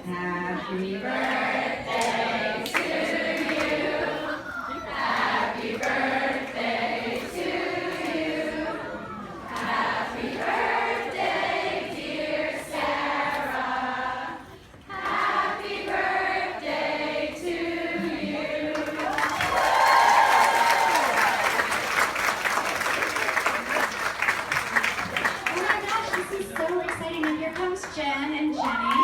Happy birthday to you. Happy birthday to you. Happy birthday, dear Sarah. Happy birthday to you. Oh my gosh, this is so exciting. And here comes Jen and Jenny.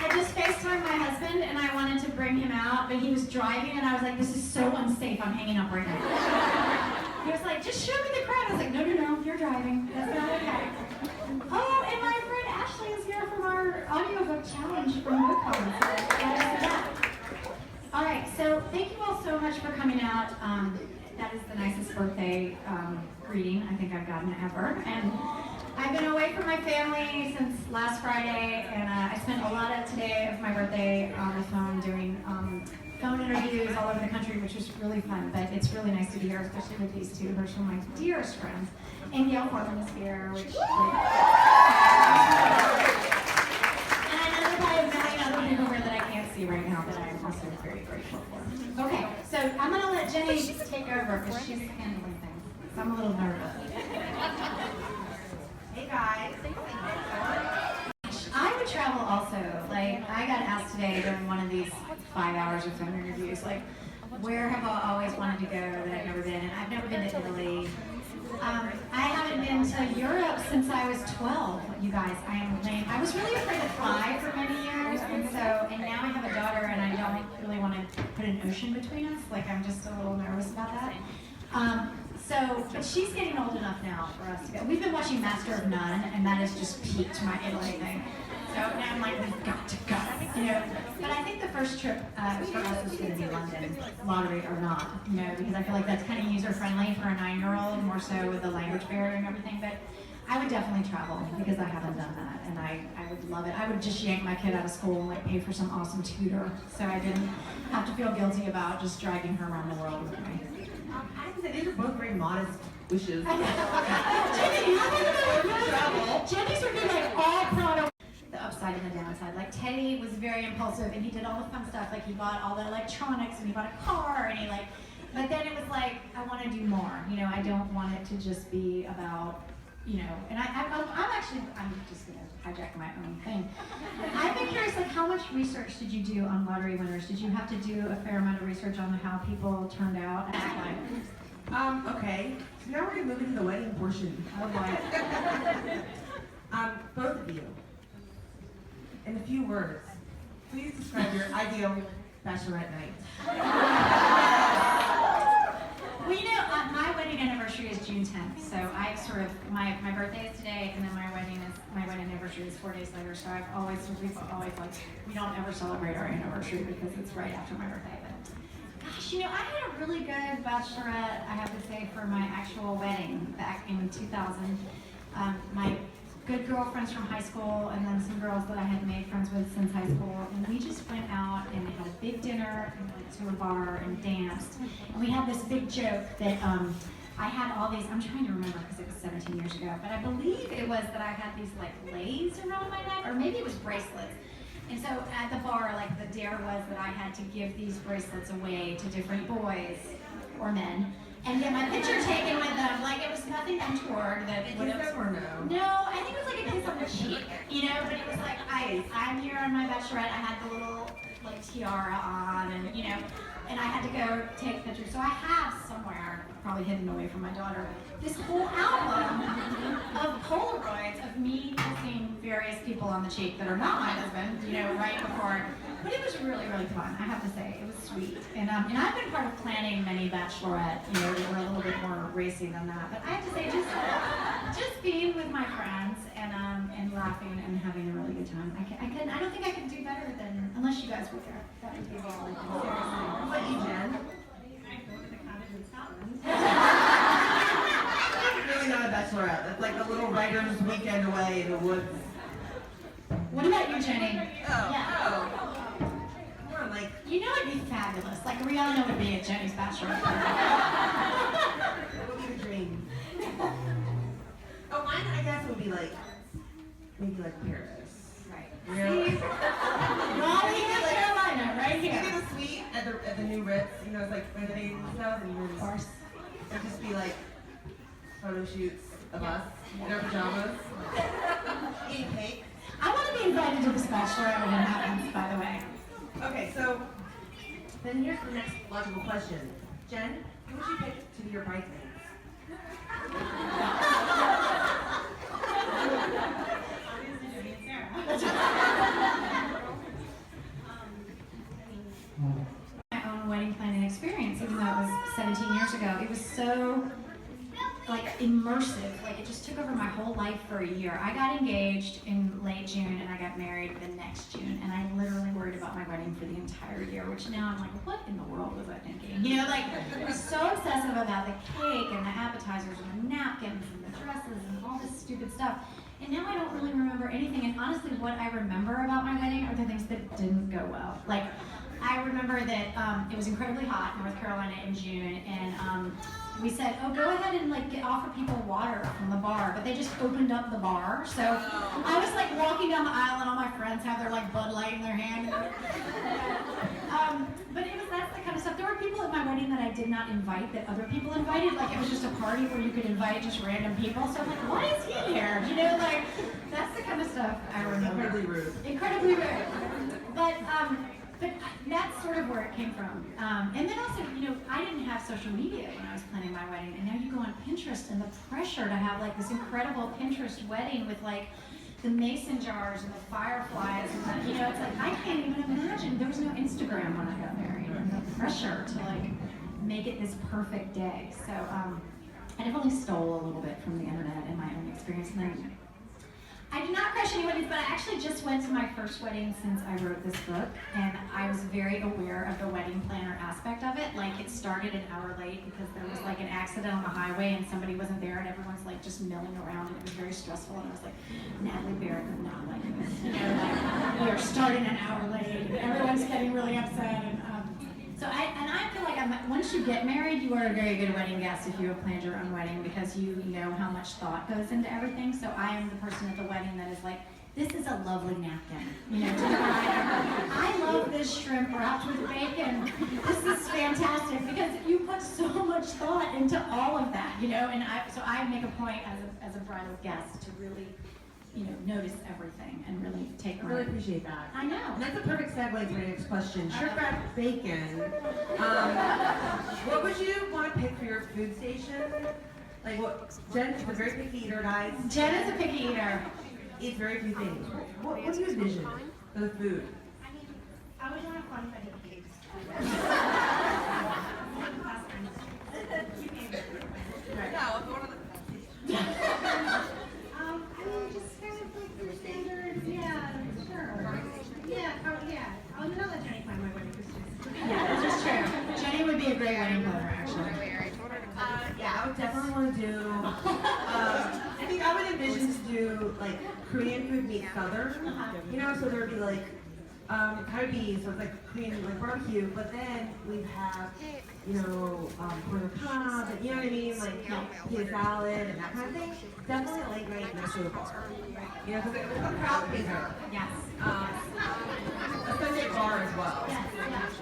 I just FaceTimed my husband and I wanted to bring him out, but he was driving and I was like, this is so unsafe, I'm hanging up right now. He was like, just show me the crowd. I was like, no, you're driving. That's not okay. Oh, and my friend Ashley is here from our audiobook challenge from BookCon. All right, so thank you all so much for coming out. That is the nicest birthday greeting I think I've gotten ever. And I've been away from my family since last Friday, and I spent a lot of today of my birthday on the phone doing phone interviews all over the country, which was really fun. But it's really nice to be here, especially with these two who are some of my dearest friends. And Gail Foreman is here, which and I know there are probably a million other people here that I can't see right now that I'm also very grateful for. Okay, so I'm gonna let Jenny take over because she's handling things. So I'm a little nervous. Hey guys. I would travel also. Like, I got asked today during one of these 5 hours of phone interviews, like, where have I always wanted to go that I've never been? And I've never been to Italy. I haven't been to Europe since I was 12, you guys. I am lame. I was really afraid to fly for many years, and now I have a daughter, and I don't really want to put an ocean between us. Like, I'm just a little nervous about that. But she's getting old enough now for us to go. We've been watching Master of None, and that has just piqued my Italy thing. So now I'm like, we've got to go, you know. But I think the first trip for us is going to be London, lottery or not, you know, because I feel like that's kind of user-friendly for a 9-year-old, more so with the language barrier and everything. But I would definitely travel because I haven't done that, and I would love it. I would just yank my kid out of school and like pay for some awesome tutor, so I didn't have to feel guilty about just dragging her around the world with me. I have to say, these are both very modest wishes. Jenny, Jenny's would be like all proud of the upside and the downside. Like, Teddy was very impulsive and he did all the fun stuff. Like, he bought all the electronics and he bought a car and but then it was like, I want to do more. You know, I don't want it to just be about, you know, and I'm just going to hijack my own thing. I've been curious, like, how much research did you do on lottery winners? Did you have to do a fair amount of research on how people turned out? Okay. So now we're going to move into the wedding portion. Oh boy. Both of you, in a few words, please describe your ideal bachelorette night. Well, you know, my wedding anniversary is June 10th, so I sort of, my birthday is today, and then my wedding anniversary is 4 days later, so we've always like, we don't ever celebrate our anniversary because it's right after my birthday. But gosh, you know, I had a really good bachelorette, I have to say, for my actual wedding back in 2000. My good girlfriends from high school, and then some girls that I had made friends with since high school, and we just went out and had a big dinner and went to a bar and danced. And we had this big joke that I had all these, I'm trying to remember because it was 17 years ago, but I believe it was that I had these like lays around my neck, or maybe it was bracelets. And so at the bar, like, the dare was that I had to give these bracelets away to different boys or men and get my picture taken with them. Like, it was nothing untoward. Or no? No, I think it was like a kiss on the cheek, you know, but it was like, I'm here on my bachelorette. I had the little, like, tiara on, and, you know, and I had to go take pictures. So I have somewhere, probably hidden away from my daughter, this whole album of Polaroids of me kissing various people on the cheek that are not my husband, you know, right before. But it was really, really fun, I have to say. It was sweet. And I've been part of planning many bachelorette, you know, that were a little bit more racy than that. But I have to say, just being with my friends and laughing and having a really good time. I don't think I could do better than, unless you guys were there. That would be all. What about you, Jen? That's really not a bachelorette. That's like a little writer's weekend away in the woods. What about you, Jenny? Oh. Come on, like, you know it'd be fabulous. Like, Rihanna would be at Jenny's bachelorette party. what would be the dream? mine, I guess, would be like, maybe like Paris. Right. You know? Raleigh, North Carolina, right Maybe here. the suite at the new Ritz, you know, it's like renovating and stuff, and Of course. it'd just be like photo shoots of us in our pajamas, eating cake. I want to be invited to this bachelorette when it happens, by the way. Okay, so then here's the next logical question. Jen, who would you pick to be your bridesmaids? My own wedding planning experience, even though it was 17 years ago, it was so like immersive. Like it just took over my whole life for a year. I got engaged in late June and I got married the next June, and I literally worried about my wedding for the entire year, which now I'm like, what in the world was I thinking? You know, like I was so obsessive about the cake and the appetizers and the napkins and the dresses and all this stupid stuff. And now I don't really remember anything. And honestly, what I remember about my wedding are the things that didn't go well. Like, I remember that it was incredibly hot in North Carolina in June, and we said, oh, go ahead and like offer people water from the bar, but they just opened up the bar. So I was like walking down the aisle, and all my friends have their like Bud Light in their hand. But that's the kind of stuff. There were people at my wedding that I did not invite that other people invited. Like it was just a party where you could invite just random people. So I'm like, why is he here? You know, like that's the kind of stuff I remember. Incredibly rude. Incredibly rude. But that's sort of where it came from. And then also, you know, I didn't have social media when I was planning my wedding, and now you go on Pinterest, and the pressure to have like this incredible Pinterest wedding with like the mason jars and the fireflies, and the, you know, it's like I can't even imagine. There was no Instagram when I got married, and the pressure to like make it this perfect day. So I definitely stole a little bit from the internet in my own experience. And then I did not crash any weddings, but I actually just went to my first wedding since I wrote this book, and I was very aware of the wedding planner aspect of it. Like it started an hour late because there was like an accident on the highway and somebody wasn't there, and everyone's like just milling around, and it was very stressful. And I was like, Natalie Barrett would not like this. You know, like we are starting an hour late, and everyone's getting really upset. And so I feel like once you get married, you are a very good wedding guest if you have planned your own wedding, because you know how much thought goes into everything. So I am the person at the wedding that is like, this is a lovely napkin. You know, to the bride, I love this shrimp wrapped with bacon. This is fantastic, because you put so much thought into all of that, you know. And so I make a point as a bridal guest to really, you know, notice everything and really take I really appreciate that. I know. And that's a perfect segue to my next question. Shrimp wrapped bacon. What would you want to pick for your food station? Like what? Jen is a very picky eater, guys. Jen is a picky eater. Eats very few things. What do you envision for the food? I would want to fun for the cakes. Just kind of like the standards, yeah, sure. Yeah. Oh, you know that Jenny planned my wedding Christmas. Yeah, this is true. Jenny would be a great wedding planner, actually. Yeah, I would definitely want to do. I think I would envision to do like Korean food meets Southern. You know, so there'd be like kalbi, so it's like Korean like barbecue, but then we'd have, you know, corn on the cob, and you know what I mean, like potato salad and that kind of thing. Definitely late night next to the bar. You know, because the crowd pleaser. Yes. A Sunday bar as well. Yes.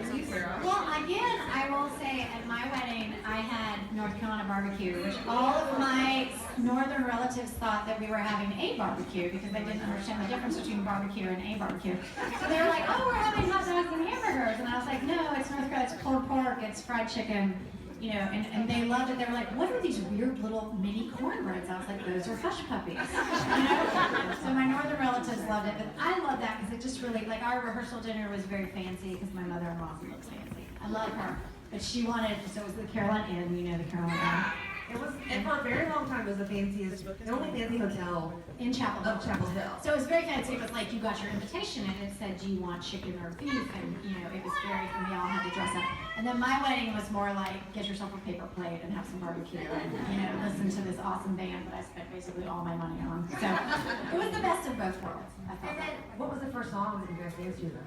And you, Sarah? Well, again, I will say at my wedding, I had North Carolina barbecue, which all of my northern relatives thought that we were having a barbecue because they didn't understand the difference between barbecue and a barbecue. So they were like, oh, we're having hot dogs and hamburgers. And I was like, no, it's North Carolina, it's pulled pork, it's fried chicken. You know, and they loved it. They were like, what are these weird little mini cornbreads? I was like, those are hush puppies. You know? So my northern relatives loved it, but I love that because it just really, like our rehearsal dinner was very fancy because my mother-in-law looks fancy. I love her. But she wanted, so it was the Carolina Inn, you know the Carolina Inn. It was, and for a very long time, it was the fanciest, the only fancy hotel In Chapel Hill. of Chapel Hill. So it was very fancy. It was like you got your invitation and it said, do you want chicken or beef? And you know, it was very, and we all had to dress up. And then my wedding was more like, get yourself a paper plate and have some barbecue and, you know, listen to this awesome band that I spent basically all my money on. So it was the best of both worlds, I thought. And then, what was the first song that you guys danced to then?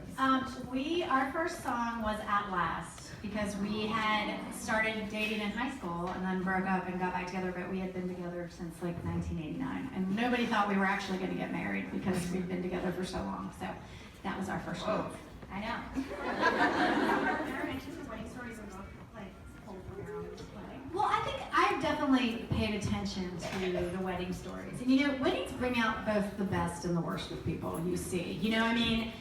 Our first song was At Last, because we had started started dating in high school and then broke up and got back together, but we had been together since like 1989. And nobody thought we were actually going to get married because we'd been together for so long. So that was our first one. I know. Well, I think I've definitely paid attention to the wedding stories. And you know, weddings bring out both the best and the worst of people you see. You know, I mean,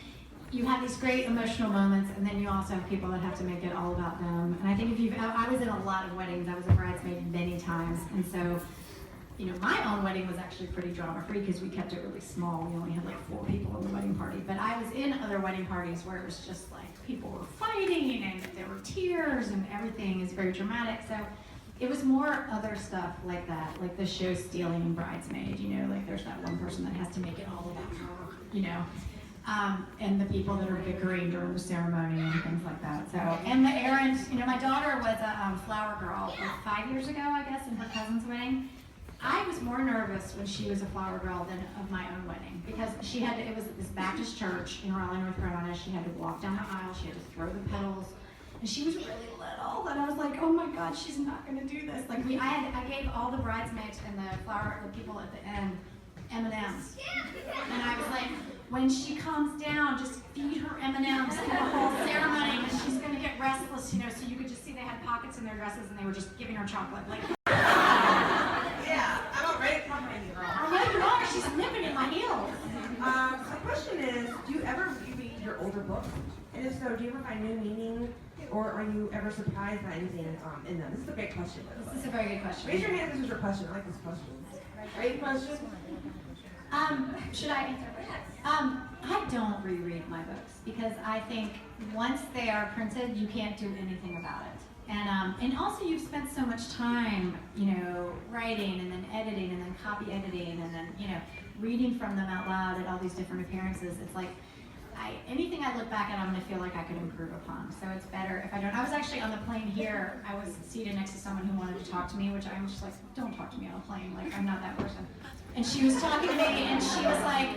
you have these great emotional moments, and then you also have people that have to make it all about them. And I think I was in a lot of weddings. I was a bridesmaid many times. And so, you know, my own wedding was actually pretty drama-free because we kept it really small. We only had like 4 people in the wedding party. But I was in other wedding parties where it was just like people were fighting and there were tears and everything is very dramatic. So it was more other stuff like that, like the show stealing bridesmaid, you know, like there's that one person that has to make it all about her, you know, and the people that are bickering during the ceremony and things like that. So, and the errand, you know, my daughter was a flower girl like 5 years ago, I guess, in her cousin's wedding. I was more nervous when she was a flower girl than of my own wedding because she had to, it was at this Baptist church in Raleigh, North Carolina. She had to walk down the aisle, she had to throw the petals. And she was really little, and I was like, oh my God, she's not gonna do this. Like I gave all the bridesmaids and the people at the end M&Ms. And I was like, when she comes down, just feed her M&Ms for the whole ceremony, and she's gonna get restless, you know, so you could just see they had pockets in their dresses and they were just giving her chocolate. Like, Yeah, I'm not ready to talk about you, girl. I know you are, she's nipping at my heels. So the question is, do you ever reread your older books? And if so, do you ever find new meaning, or are you ever surprised by anything in them? This is a great question. This is a very good question. Raise your hand if this was your question. I like this question. Great question. Should I answer? I don't reread my books because I think once they are printed, you can't do anything about it. And also you've spent so much time, you know, writing and then editing and then copy editing and then, you know, reading from them out loud at all these different appearances. It's like, anything I look back at, I'm gonna feel like I could improve upon. So it's better if I don't. I was actually on the plane here. I was seated next to someone who wanted to talk to me, which I'm just like, don't talk to me on a plane. Like, I'm not that person. And she was talking to me, and she was like,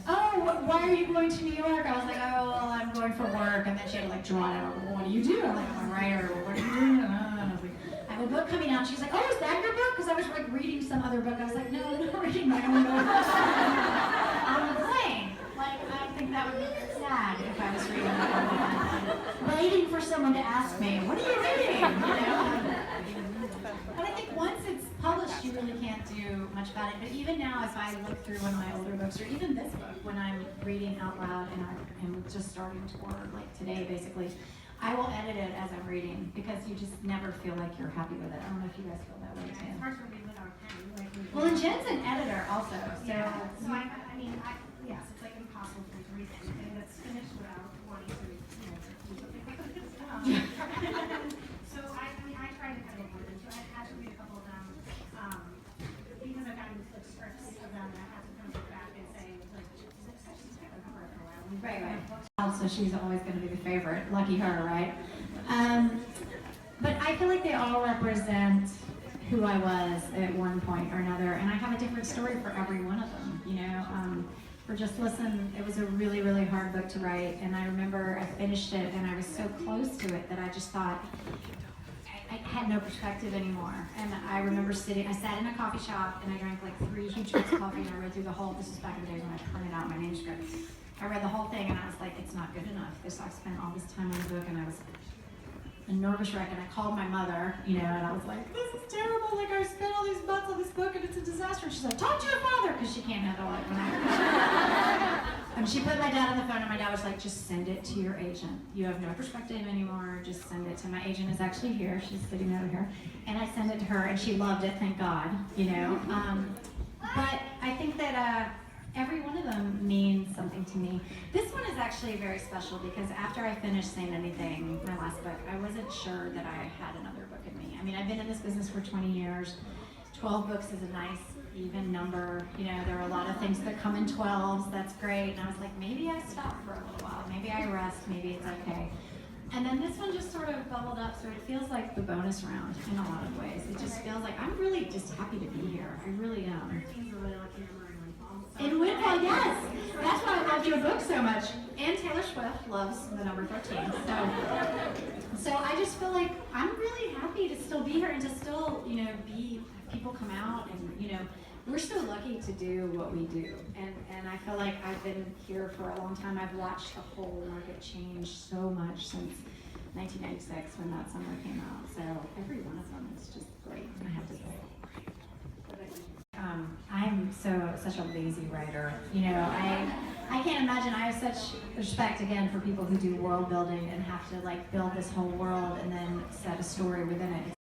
oh, why are you going to New York? I was like, oh, well, I'm going for work. And then she had to like draw it out. Well, what do you do? I'm like, I'm a writer. Well, what are you doing? And I was like, I have a book coming out. She's like, oh, is that your book? Because I was like reading some other book. I was like, no, I'm not reading my own book on the plane. Like, I think that would be sad if I was reading my own book. Waiting for someone to ask me, what are you reading? You know? But I think once it's published, you really can't do much about it. But even now, if I look through one of my older books, or even this book, when I'm reading out loud and I'm just starting to work, like today basically, I will edit it as I'm reading because you just never feel like you're happy with it. I don't know if you guys feel that way too. It's hard for me without a pen. Well, and Jen's an editor also, so. Yeah, so yes, it's like impossible for me to read anything that's finished without wanting to, you know, do something with it. So I try to kind of avoid them. So I had to read a couple of them, because I've gotten like scripts of them, and I have to kind of go back and say, like, she's kind of covered for a while. Right. So she's always going to be the favorite. Lucky her, right? But I feel like they all represent who I was at one point or another, and I have a different story for every one of them, you know. For Just Listen, it was a really, really hard book to write, and I remember I finished it, and I was so close to it that I just thought I had no perspective anymore. And I remember I sat in a coffee shop, and I drank like 3 huge cups of coffee, and I read through the whole, this is back in the days when I printed out my manuscript. I read the whole thing, and I was like, it's not good enough. I spent all this time on the book, and I was a nervous wreck, and I called my mother, you know, and I was like, this is terrible, like I spent all these months on this book and it's a disaster. And she's like, talk to your father, because she can't handle it. And she put my dad on the phone, and my dad was like, just send it to your agent. You have no perspective anymore, just send it to my agent. Is actually here, she's sitting over here. And I sent it to her, and she loved it, thank God, you know. But I think that every one of them means something to me. This one is actually very special because after I finished Saying Anything, my last book, I wasn't sure that I had another book in me. I mean, I've been in this business for 20 years. 12 books is a nice, even number. You know, there are a lot of things that come in 12s, that's great. And I was like, maybe I stop for a little while. Maybe I rest, maybe it's okay. And then this one just sort of bubbled up, so it feels like the bonus round in a lot of ways. It just feels like I'm really just happy to be here. I really am. In Windfall, yes. That's why I love your book so much. And Taylor Swift loves the number 13. So I just feel like I'm really happy know, people come out and, you know, we're so lucky to do what we do. And I feel like I've been here for a long time. I've watched the whole market change so much since 1996 when that summer came out. So every one of them is just great, I have to say. I'm such a lazy writer. You know, I can't imagine. I have such respect again for people who do world building and have to like build this whole world and then set a story within it.